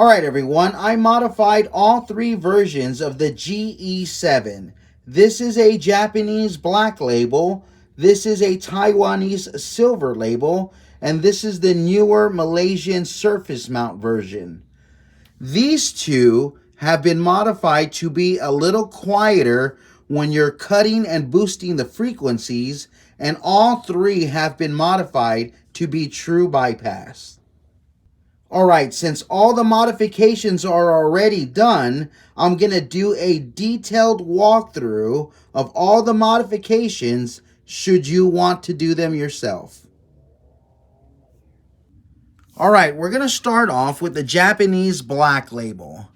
Alright everyone, I modified all three versions of the GE-7. This is a Japanese black label, this is a Taiwanese silver label, and this is the newer Malaysian surface mount version. These two have been modified to be a little quieter when you're cutting and boosting the frequencies, and all three have been modified to be true bypass. Alright, since all the modifications are already done, I'm going to do a detailed walkthrough of all the modifications should you want to do them yourself. Alright, we're going to start off with the Japanese black label.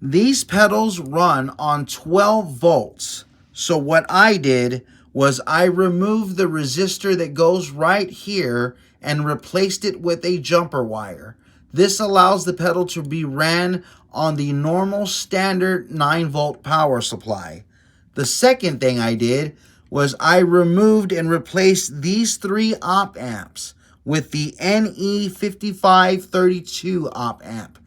These pedals run on 12 volts. So what I did was I removed the resistor that goes right here and replaced it with a jumper wire. This allows the pedal to be ran on the normal standard 9-volt power supply. The second thing I did was I removed and replaced these three op amps with the NE5532 op amp.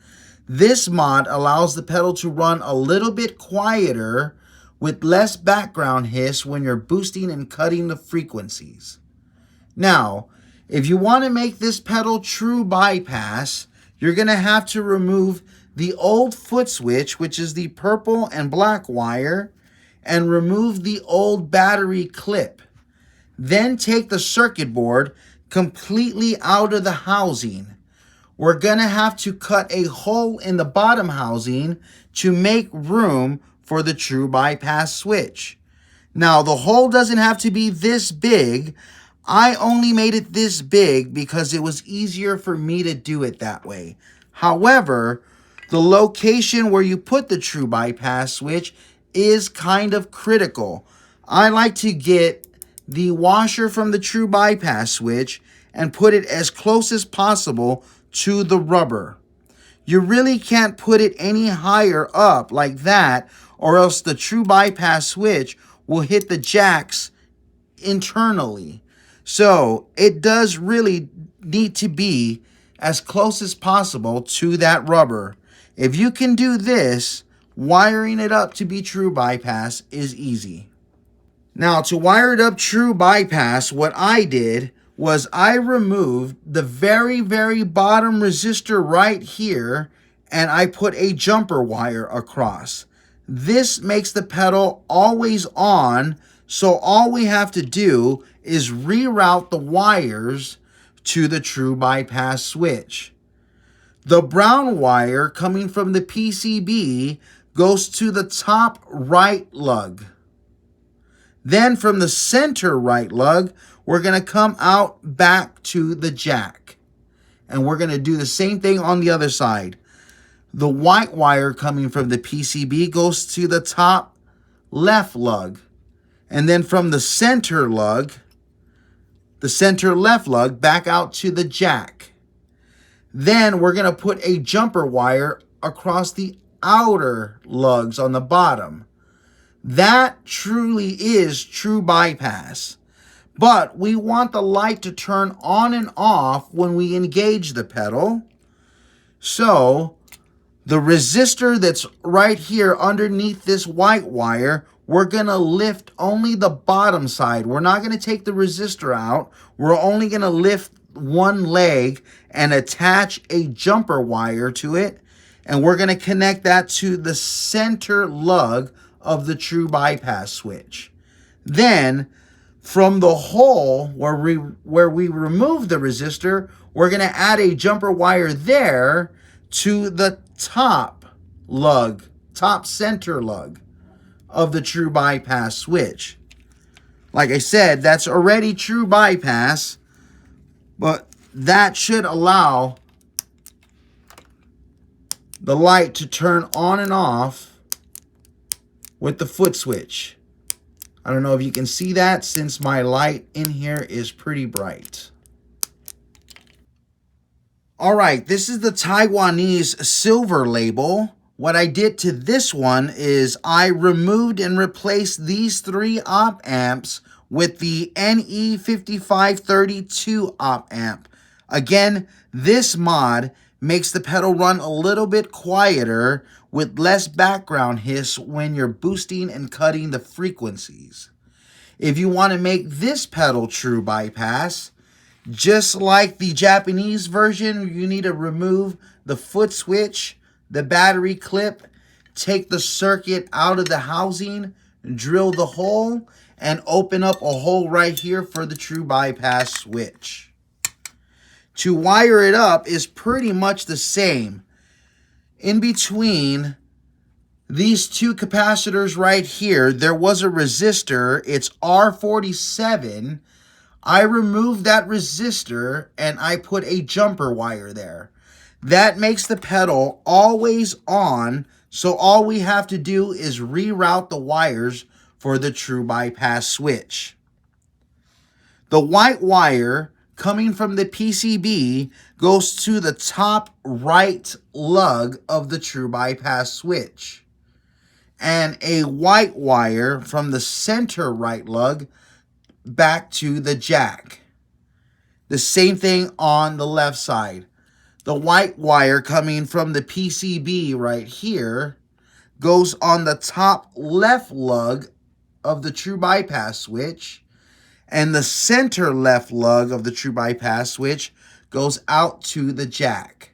This mod allows the pedal to run a little bit quieter with less background hiss when you're boosting and cutting the frequencies. Now, if you want to make this pedal true bypass, you're going to have to remove the old foot switch, which is the purple and black wire, and remove the old battery clip. Then take the circuit board completely out of the housing. We're going to have to cut a hole in the bottom housing to make room for the true bypass switch. Now, the hole doesn't have to be this big. I only made it this big because it was easier for me to do it that way. However, the location where you put the true bypass switch is kind of critical. I like to get the washer from the true bypass switch and put it as close as possible to the rubber. You really can't put it any higher up like that, or else the true bypass switch will hit the jacks internally. So it does really need to be as close as possible to that rubber. If you can do this, wiring it up to be true bypass is easy. Now, to wire it up true bypass, what I did was I removed the very bottom resistor right here, and I put a jumper wire across. This makes the pedal always on, so all we have to do is reroute the wires to the true bypass switch. The brown wire coming from the PCB goes to the top right lug. Then from the center right lug, we're going to come out back to the jack. And we're going to do the same thing on the other side. The white wire coming from the PCB goes to the top left lug. And then from the center lug, the center left lug, back out to the jack. Then we're going to put a jumper wire across the outer lugs on the bottom. That truly is true bypass. But we want the light to turn on and off when we engage the pedal. So the resistor that's right here underneath this white wire, we're going to lift only the bottom side. We're not going to take the resistor out. We're only going to lift one leg and attach a jumper wire to it. And we're going to connect that to the center lug of the true bypass switch. Then, from the hole where we remove the resistor, we're going to add a jumper wire there to the top lug, top center lug of the true bypass switch. Like I said, that's already true bypass, but that should allow the light to turn on and off with the foot switch. I don't know if you can see that since my light in here is pretty bright. Alright, this is the Taiwanese silver label. What I did to this one is I removed and replaced these three op amps with the NE5532 op amp. Again, this mod makes the pedal run a little bit quieter with less background hiss when you're boosting and cutting the frequencies. If you want to make this pedal true bypass, just like the Japanese version, you need to remove the foot switch, the battery clip, take the circuit out of the housing, drill the hole, and open up a hole right here for the true bypass switch. To wire it up is pretty much the same. In between these two capacitors right here, there was a resistor. It's R47. I removed that resistor and I put a jumper wire there. That makes the pedal always on, so all we have to do is reroute the wires for the true bypass switch. The white wire coming from the PCB goes to the top right lug of the true bypass switch. And a white wire from the center right lug back to the jack. The same thing on the left side. The white wire coming from the PCB right here goes on the top left lug of the true bypass switch, and the center left lug of the true bypass switch goes out to the jack.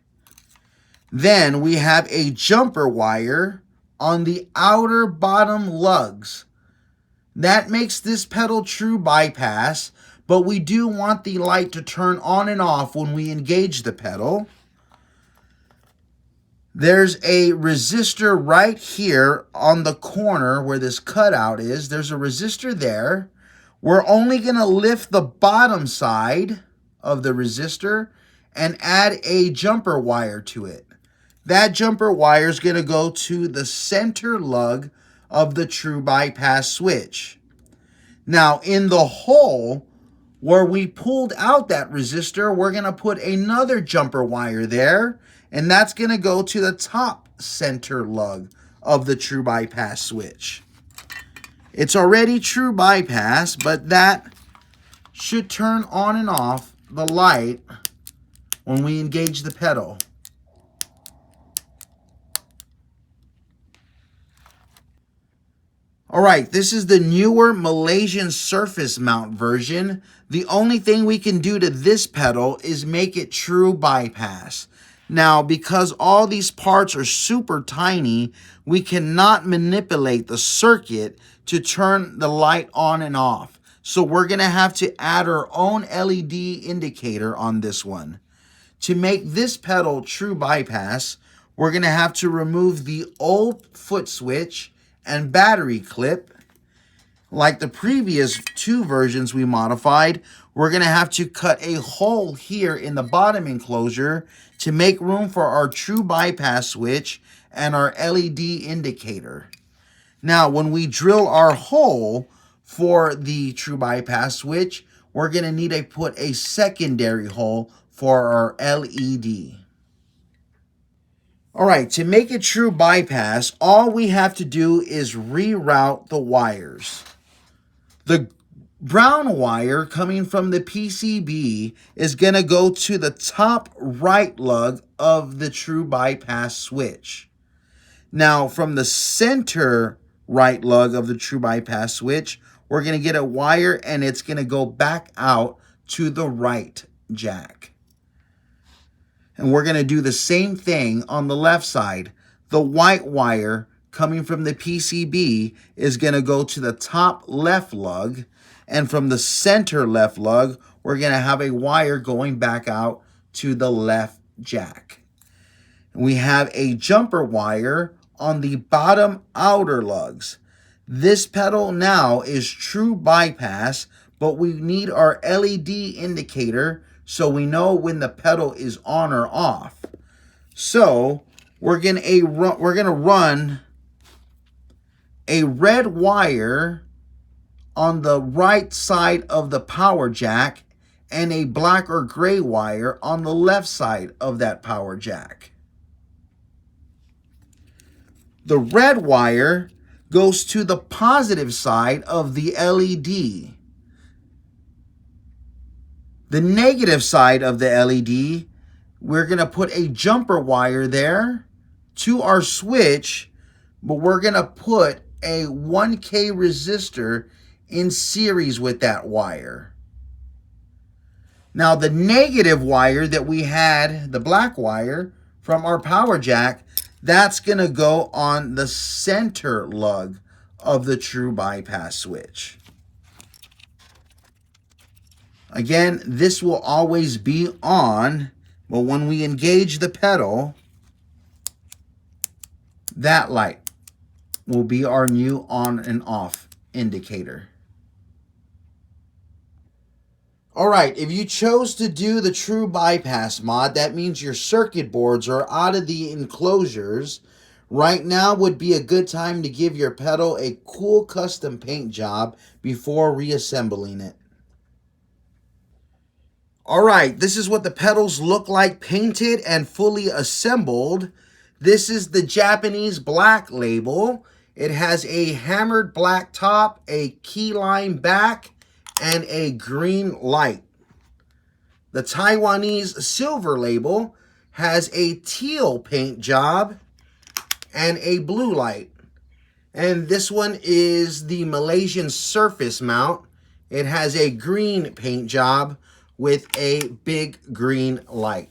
Then we have a jumper wire on the outer bottom lugs. That makes this pedal true bypass, but we do want the light to turn on and off when we engage the pedal. There's a resistor right here on the corner where this cutout is. There's a resistor there. We're only going to lift the bottom side of the resistor and add a jumper wire to it. That jumper wire is going to go to the center lug of the true bypass switch. Now, in the hole where we pulled out that resistor, we're going to put another jumper wire there, and that's going to go to the top center lug of the true bypass switch. It's already true bypass, but that should turn on and off the light when we engage the pedal. Alright, this is the newer Malaysian surface mount version. The only thing we can do to this pedal is make it true bypass. Now, because all these parts are super tiny, we cannot manipulate the circuit to turn the light on and off. So we're going to have to add our own LED indicator on this one. To make this pedal true bypass, we're going to have to remove the old foot switch and battery clip. Like the previous two versions we modified, we're going to have to cut a hole here in the bottom enclosure to make room for our true bypass switch and our LED indicator. Now, when we drill our hole for the true bypass switch, we're going to need to put a secondary hole for our LED. Alright, to make a true bypass, all we have to do is reroute the wires. The brown wire coming from the PCB is going to go to the top right lug of the true bypass switch. Now, from the center right lug of the true bypass switch, we're going to get a wire and it's going to go back out to the right jack. And we're going to do the same thing on the left side. The white wire coming from the PCB is going to go to the top left lug. And from the center left lug, we're going to have a wire going back out to the left jack. We have a jumper wire on the bottom outer lugs. This pedal now is true bypass, but we need our LED indicator so we know when the pedal is on or off. So we're going to run a red wire on the right side of the power jack and a black or gray wire on the left side of that power jack. The red wire goes to the positive side of the LED. The negative side of the LED We're going to put a jumper wire there to our switch, but we're going to put a 1K resistor in series with that wire. Now the negative wire that we had, the black wire from our power jack, that's going to go on the center lug of the true bypass switch. Again, this will always be on, but when we engage the pedal, that light will be our new on and off indicator. All right, if you chose to do the true bypass mod, that means your circuit boards are out of the enclosures. Right now would be a good time to give your pedal a cool custom paint job before reassembling it. All right, this is what the pedals look like painted and fully assembled. This is the Japanese black label. It has a hammered black top, a key lime back, and a green light. The Taiwanese silver label has a teal paint job and a blue light. And this one is the Malaysian surface mount. It has a green paint job with a big green light.